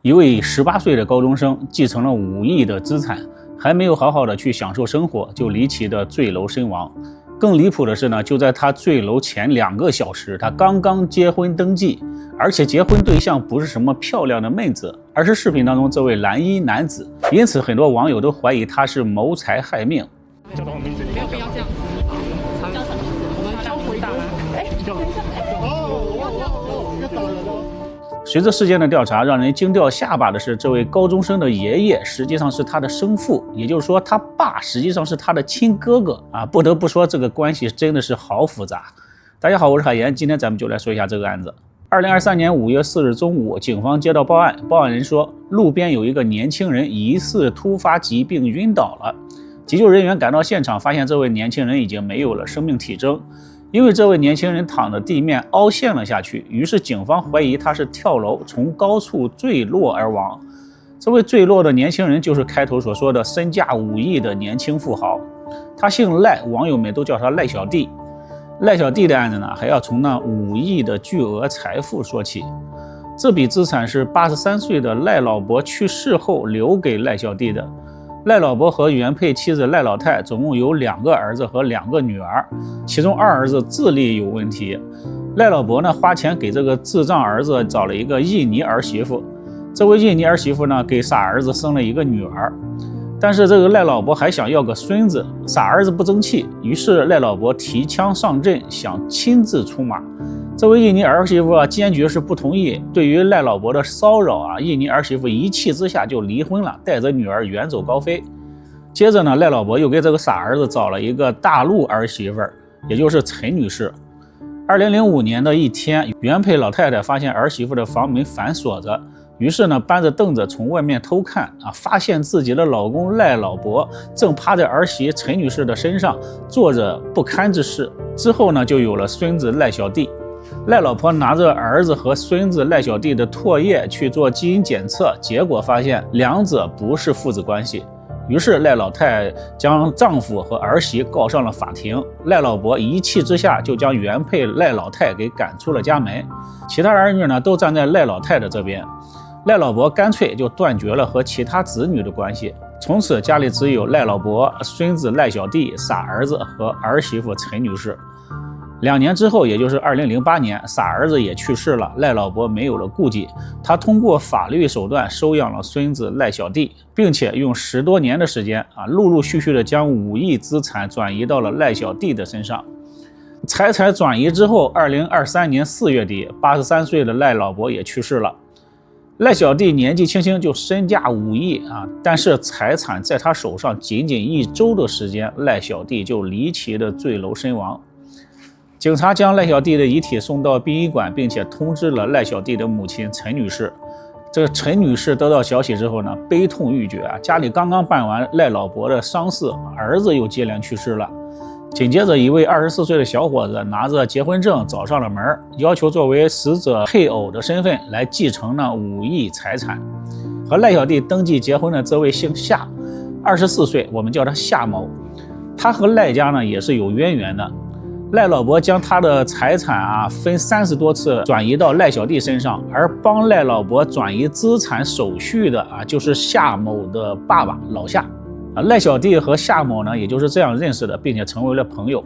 一位18岁的高中生继承了5亿的资产，还没有好好的去享受生活，就离奇的坠楼身亡。更离谱的是呢，就在他坠楼前2个小时，他刚刚结婚登记，而且结婚对象不是什么漂亮的妹子，而是视频当中这位蓝衣男子。因此，很多网友都怀疑他是谋财害命。叫什么名字？没有必要这样子。叫什么名字？我们叫回答。叫等一下，打了。随着事件的调查，让人惊掉下巴的是，这位高中生的爷爷实际上是他的生父，也就是说，他爸实际上是他的亲哥哥啊！不得不说，这个关系真的是好复杂。大家好，我是海岩，今天咱们就来说一下这个案子。2023年5月4日中午，警方接到报案，报案人说，路边有一个年轻人疑似突发疾病晕倒了。急救人员赶到现场，发现这位年轻人已经没有了生命体征。因为这位年轻人躺的地面凹陷了下去，于是警方怀疑他是跳楼从高处坠落而亡。这位坠落的年轻人就是开头所说的身价5亿的年轻富豪，他姓赖，网友们都叫他赖小弟。赖小弟的案子呢，还要从那5亿的巨额财富说起。这笔资产是83岁的赖老伯去世后留给赖小弟的。赖老伯和原配妻子赖老太总共有2个儿子和2个女儿，其中2儿子智力有问题。赖老伯呢，花钱给这个智障儿子找了一个印尼儿媳妇，这位印尼儿媳妇呢，给傻儿子生了一个女儿。但是这个赖老伯还想要个孙子，傻儿子不争气，于是赖老伯提枪上阵，想亲自出马。这位印尼儿媳妇坚决是不同意，对于赖老伯的骚扰印尼儿媳妇一气之下就离婚了，带着女儿远走高飞。接着呢，赖老伯又给这个傻儿子找了一个大陆儿媳妇，也就是陈女士。2005年的一天，原配老太太发现儿媳妇的房门反锁着，于是呢，搬着凳子从外面偷看发现自己的老公赖老伯正趴在儿媳陈女士的身上做着不堪之事。之后呢，就有了孙子赖小弟。赖老婆拿着儿子和孙子赖小弟的唾液去做基因检测，结果发现2者不是父子关系。于是赖老太将丈夫和儿媳告上了法庭，赖老伯一气之下就将原配赖老太给赶出了家门，其他儿女呢都站在赖老太的这边。赖老伯干脆就断绝了和其他子女的关系，从此家里只有赖老伯、孙子赖小弟、傻儿子和儿媳妇陈女士。2年之后，也就是2008年，傻儿子也去世了，赖老伯没有了顾忌，他通过法律手段收养了孙子赖小弟，并且用10多年的时间陆陆续续的将5亿资产转移到了赖小弟的身上。财产转移之后，2023年4月底，83岁的赖老伯也去世了。赖小弟年纪轻轻就身价5亿但是财产在他手上仅仅1周的时间，赖小弟就离奇的坠楼身亡。警察将赖小弟的遗体送到殡仪馆，并且通知了赖小弟的母亲陈女士。这个陈女士得到消息之后呢，悲痛欲绝家里刚刚办完赖老伯的丧事，儿子又接连去世了。紧接着，一位24岁的小伙子拿着结婚证找上了门，要求作为死者配偶的身份来继承那5亿财产。和赖小弟登记结婚的这位姓夏，24岁，我们叫他夏某。他和赖家呢也是有渊源的。赖老伯将他的财产分30多次转移到赖小弟身上，而帮赖老伯转移资产手续的就是夏某的爸爸老夏。赖小弟和夏某呢，也就是这样认识的，并且成为了朋友。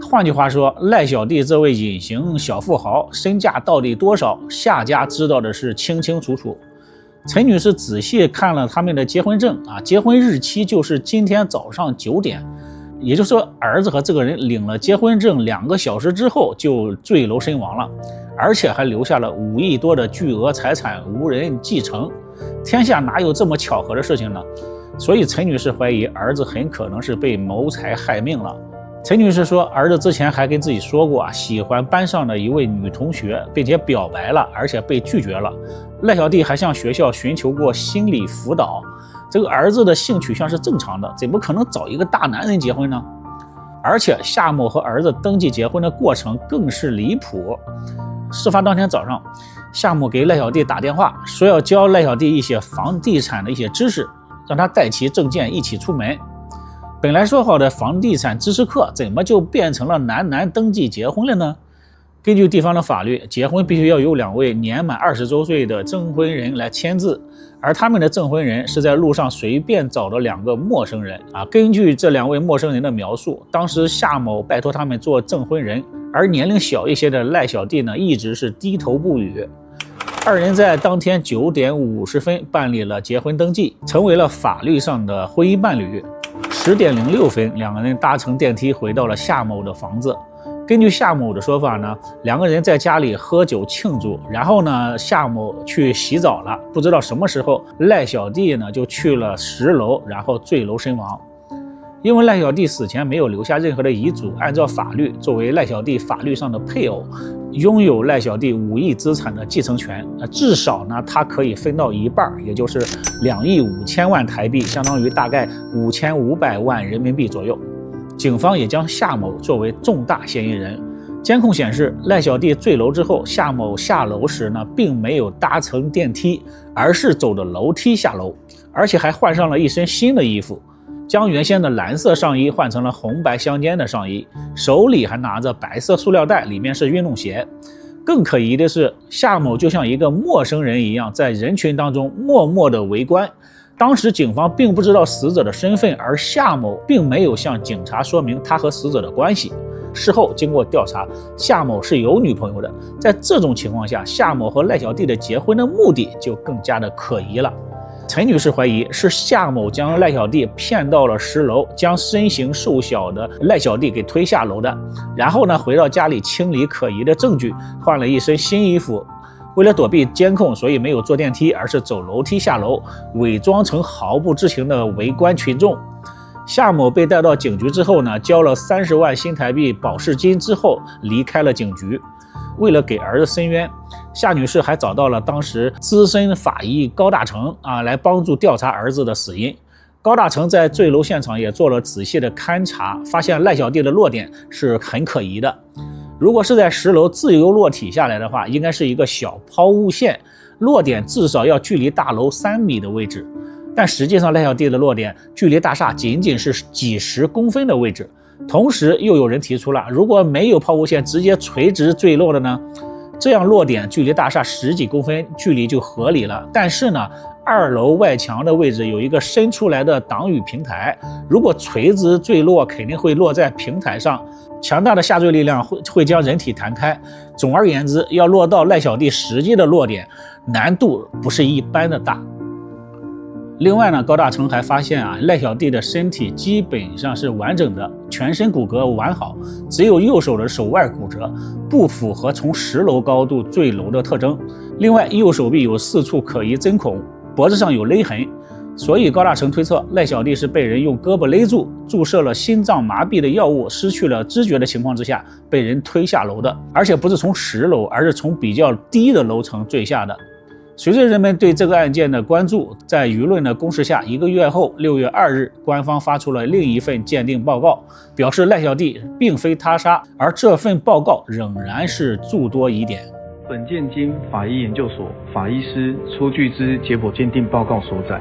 换句话说，赖小弟这位隐形小富豪身价到底多少，夏家知道的是清清楚楚。陈女士仔细看了他们的结婚证结婚日期就是今天早上9点。也就是说，儿子和这个人领了结婚证2个小时之后就坠楼身亡了，而且还留下了5亿多的巨额财产无人继承。天下哪有这么巧合的事情呢？所以陈女士怀疑儿子很可能是被谋财害命了。陈女士说，儿子之前还跟自己说过喜欢班上的一位女同学，并且表白了，而且被拒绝了。赖小弟还向学校寻求过心理辅导。这个儿子的性取向是正常的，怎么可能找一个大男人结婚呢？而且夏某和儿子登记结婚的过程更是离谱。事发当天早上，夏某给赖小弟打电话，说要教赖小弟一些房地产的一些知识，让他带齐证件一起出门。本来说好的房地产知识课，怎么就变成了男登记结婚了呢？根据地方的法律，结婚必须要有2位年满20周岁的证婚人来签字，而他们的证婚人是在路上随便找的2个陌生人啊。根据这2位陌生人的描述，当时夏某拜托他们做证婚人，而年龄小一些的赖小弟呢，一直是低头不语。2人在当天9点50分办理了结婚登记，成为了法律上的婚姻伴侣。10点06分，2个人搭乘电梯回到了夏某的房子。根据夏某的说法呢，2个人在家里喝酒庆祝，然后呢，夏某去洗澡了，不知道什么时候赖小弟呢就去了10楼，然后坠楼身亡。因为赖小弟死前没有留下任何的遗嘱，按照法律，作为赖小弟法律上的配偶，拥有赖小弟5亿资产的继承权，至少呢他可以分到一半，也就是2亿5千万台币，相当于大概5500万人民币左右。警方也将夏某作为重大嫌疑人。监控显示，赖小弟坠楼之后，夏某下楼时呢，并没有搭乘电梯，而是走的楼梯下楼，而且还换上了一身新的衣服，将原先的蓝色上衣换成了红白相间的上衣，手里还拿着白色塑料袋，里面是运动鞋。更可疑的是，夏某就像一个陌生人一样，在人群当中默默地围观。当时警方并不知道死者的身份，而夏某并没有向警察说明他和死者的关系。事后经过调查，夏某是有女朋友的。在这种情况下，夏某和赖小弟的结婚的目的就更加的可疑了。陈女士怀疑是夏某将赖小弟骗到了10楼，将身形瘦小的赖小弟给推下楼的，然后呢回到家里清理可疑的证据，换了一身新衣服。为了躲避监控，所以没有坐电梯，而是走楼梯下楼，伪装成毫不知情的围观群众。夏某被带到警局之后呢，交了30万新台币保释金之后离开了警局。为了给儿子伸冤，夏女士还找到了当时资深法医高大成来帮助调查儿子的死因。高大成在坠楼现场也做了仔细的勘查，发现赖小弟的落点是很可疑的。如果是在10楼自由落体下来的话，应该是一个小抛物线，落点至少要距离大楼3米的位置，但实际上赖小弟的落点距离大厦仅仅是几十公分的位置。同时又有人提出了，如果没有抛物线直接垂直坠落的呢，这样落点距离大厦10几公分距离就合理了。但是呢，2楼外墙的位置有一个伸出来的挡雨平台，如果垂直坠落肯定会落在平台上，强大的下坠力量会将人体弹开。总而言之，要落到赖小弟实际的落点，难度不是一般的大。另外呢，高大成还发现赖小弟的身体基本上是完整的，全身骨骼完好，只有右手的手腕骨折，不符合从10楼高度坠楼的特征。另外，右手臂有4处可疑针孔，脖子上有勒痕，所以高大成推测赖小弟是被人用胳膊勒住，注射了心脏麻痹的药物，失去了知觉的情况之下被人推下楼的，而且不是从10楼，而是从比较低的楼层坠下的。随着人们对这个案件的关注，在舆论的攻势下，1个月后6月2日，官方发出了另一份鉴定报告，表示赖小弟并非他杀，而这份报告仍然是诸多疑点。本件经法医研究所法医师出具之结果鉴定报告所载，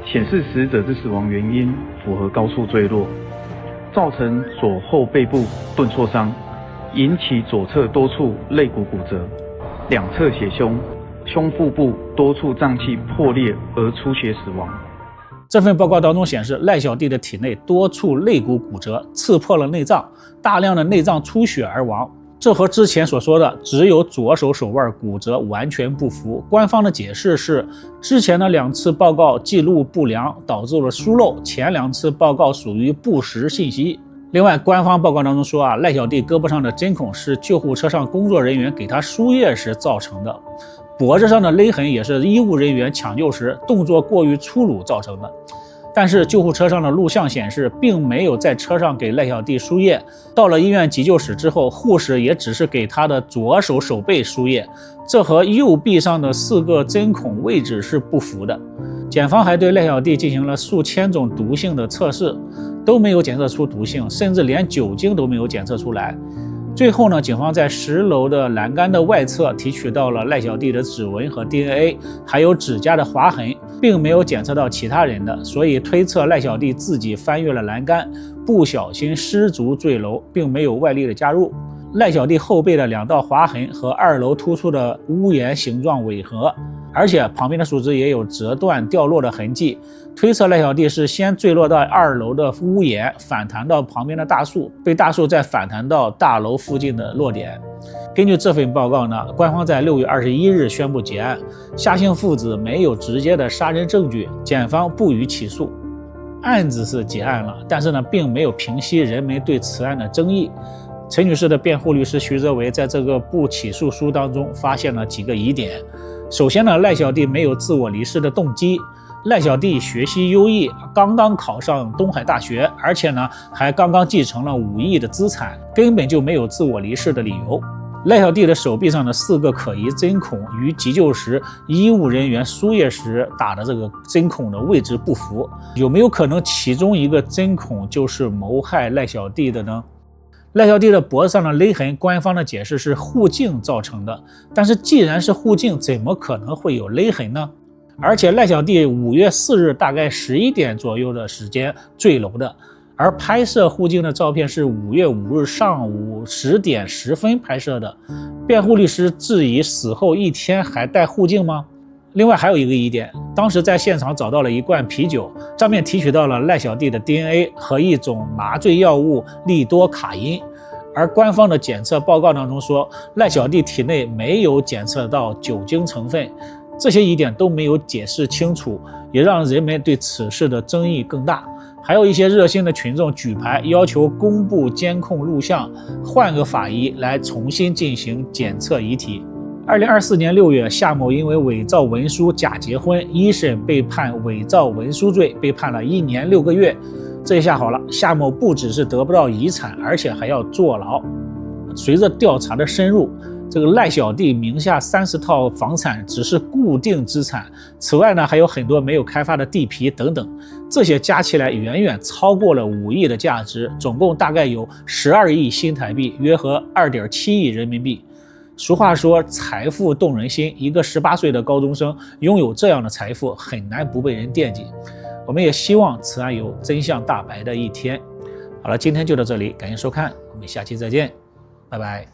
显示死者之死亡原因符合高处坠落，造成左后背部钝挫伤，引起左侧多处肋骨骨折，2侧血胸，胸腹部多处脏器破裂而出血死亡。这份报告当中显示，赖小弟的体内多处肋骨骨折，刺破了内脏，大量的内脏出血而亡。这和之前所说的只有左手手腕骨折完全不符。官方的解释是，之前的2次报告记录不良，导致了疏漏，前2次报告属于不实信息。另外，官方报告当中说赖小弟胳膊上的针孔是救护车上工作人员给他输液时造成的，脖子上的勒痕也是医务人员抢救时动作过于粗鲁造成的。但是救护车上的录像显示，并没有在车上给赖小弟输液，到了医院急救室之后，护士也只是给他的左手手背输液，这和右臂上的4个针孔位置是不符的。检方还对赖小弟进行了数千种毒性的测试，都没有检测出毒性，甚至连酒精都没有检测出来。最后呢，警方在10楼的栏杆的外侧提取到了赖小弟的指纹和 DNA， 还有指甲的划痕，并没有检测到其他人的，所以推测赖小弟自己翻越了栏杆，不小心失足坠楼，并没有外力的加入。赖小弟后背的2道划痕和2楼突出的屋檐形状吻合，而且旁边的树枝也有折断掉落的痕迹，推测赖小弟是先坠落到2楼的屋檐，反弹到旁边的大树，被大树再反弹到大楼附近的落点。根据这份报告呢，官方在6月21日宣布结案，夏姓父子没有直接的杀人证据，检方不予起诉。案子是结案了，但是呢，并没有平息人们对此案的争议。陈女士的辩护律师徐泽维在这个不起诉书当中发现了几个疑点。首先呢，赖小弟没有自我离世的动机。赖小弟学习优异，刚刚考上东海大学，而且呢还刚刚继承了5亿的资产，根本就没有自我离世的理由。赖小弟的手臂上的4个可疑针孔与急救时医务人员输液时打的这个针孔的位置不符，有没有可能其中一个针孔就是谋害赖小弟的呢？赖小弟的脖子上的勒痕，官方的解释是护颈造成的，但是既然是护颈，怎么可能会有勒痕呢？而且赖小弟5月4日大概11点左右的时间坠楼的，而拍摄护颈的照片是5月5日上午10点10分拍摄的。辩护律师质疑死后1天还戴护颈吗？另外还有一个疑点，当时在现场找到了一罐啤酒，上面提取到了赖小弟的 DNA 和一种麻醉药物利多卡因，而官方的检测报告当中说赖小弟体内没有检测到酒精成分，这些疑点都没有解释清楚，也让人们对此事的争议更大。还有一些热心的群众举牌要求公布监控录像，换个法医来重新进行检测遗体。2024年6月，夏某因为伪造文书假结婚，一审被判伪造文书罪，被判了1年6个月。这下好了，夏某不只是得不到遗产，而且还要坐牢。随着调查的深入，这个赖小弟名下30套房产只是固定资产，此外呢还有很多没有开发的地皮等等，这些加起来远远超过了5亿的价值，总共大概有12亿新台币，约合2.7亿人民币。俗话说财富动人心，一个18岁的高中生拥有这样的财富，很难不被人惦记。我们也希望此案有真相大白的一天。好了，今天就到这里，感谢收看，我们下期再见，拜拜。